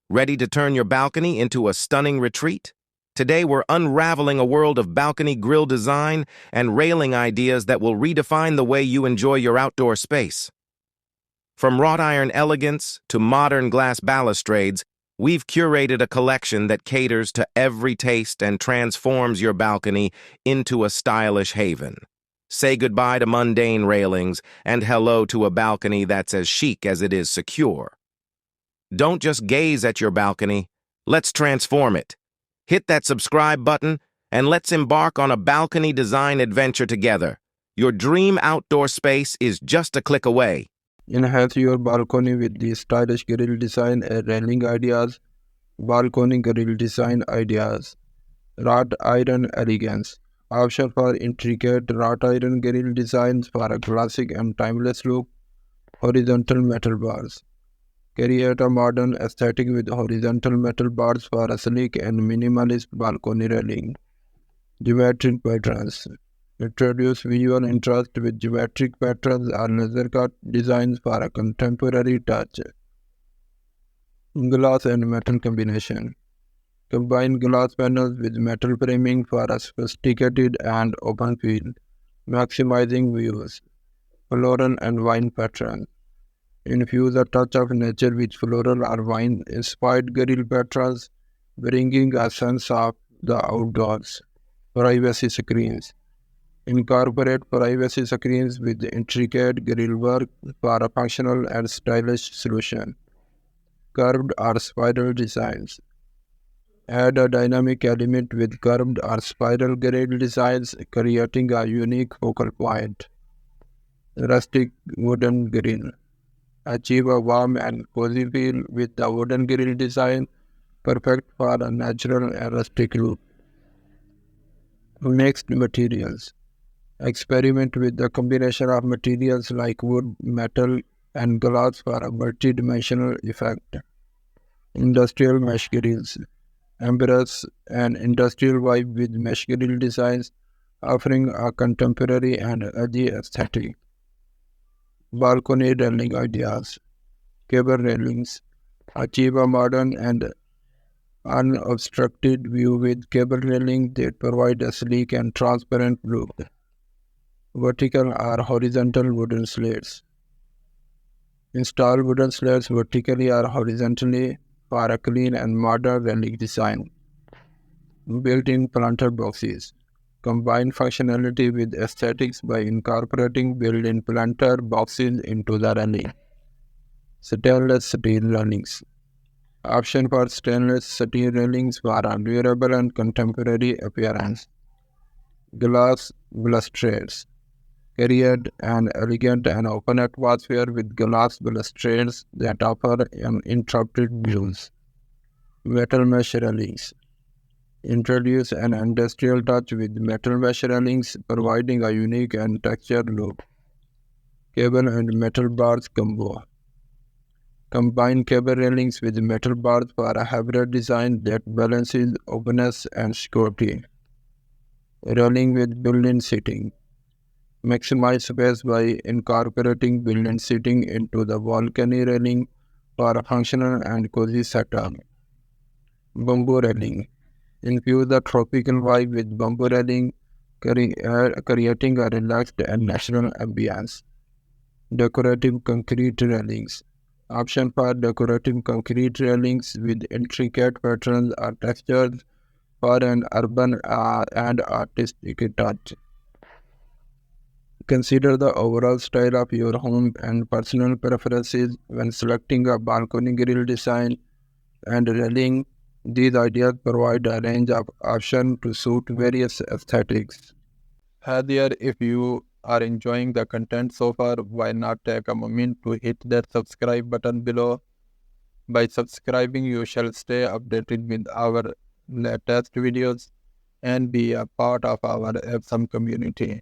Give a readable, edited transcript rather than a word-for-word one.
Ready to turn your balcony into a stunning retreat? Today we're unraveling a world of balcony grill design and railing ideas that will redefine the way you enjoy your outdoor space. From wrought iron elegance to modern glass balustrades, we've curated a collection that caters to every taste and transforms your balcony into a stylish haven. Say goodbye to mundane railings and hello to a balcony that's as chic as it is secure. Don't just gaze at your balcony, let's transform it. Hit that subscribe button and let's embark on a balcony design adventure together. Your dream outdoor space is just a click away. Enhance your balcony with the stylish grill design and railing ideas. Balcony grill design ideas. Wrought iron elegance. Option for intricate wrought iron grill designs for a classic and timeless look. Horizontal metal bars. Create a modern aesthetic with horizontal metal bars for a sleek and minimalist balcony railing. Geometric patterns. Introduce visual interest with geometric patterns or laser-cut designs for a contemporary touch. Glass and metal combination. Combine glass panels with metal framing for a sophisticated and open feel, maximizing views. Floral and wine patterns. Infuse a touch of nature with floral or wine-inspired grill patterns, bringing a sense of the outdoors. Privacy screens. Incorporate privacy screens with intricate grill work for a functional and stylish solution. Curved or spiral designs. Add a dynamic element with curved or spiral grill designs, creating a unique focal point. Rustic wooden grill. Achieve a warm and cozy feel with the wooden grill design, perfect for a natural and rustic look. Mixed materials. Experiment with the combination of materials like wood, metal, and glass for a multi-dimensional effect. Industrial mesh grills. Embrace an industrial vibe with mesh grill designs, offering a contemporary and edgy aesthetic. Balcony railing ideas. Cable railings. Achieve a modern and unobstructed view with cable railing that provide a sleek and transparent look. Vertical or horizontal wooden slates. Install wooden slates vertically or horizontally for a clean and modern railing design. Built-in planter boxes. Combine functionality with aesthetics by incorporating built-in planter boxes into the railing. Stainless steel railings. Option for stainless steel railings for a durable and contemporary appearance. Glass balustrades. Create an elegant and open atmosphere with glass balustrades that offer uninterrupted views. Metal mesh railings. Introduce an industrial touch with metal mesh railings, providing a unique and textured look. Cable and metal bars combo. Combine cable railings with metal bars for a hybrid design that balances openness and security. Railing with built-in seating. Maximize space by incorporating built-in seating into the balcony railing for a functional and cozy setup. Bamboo railing. Infuse the tropical vibe with bamboo railing, creating a relaxed and natural ambience. Decorative concrete railings. Option for decorative concrete railings with intricate patterns or textures for an urban and artistic touch. Consider the overall style of your home and personal preferences when selecting a balcony grill design and railing. These ideas provide a range of options to suit various aesthetics. Hi there, if you are enjoying the content so far, why not take a moment to hit that subscribe button below? By subscribing, you shall stay updated with our latest videos and be a part of our awesome community.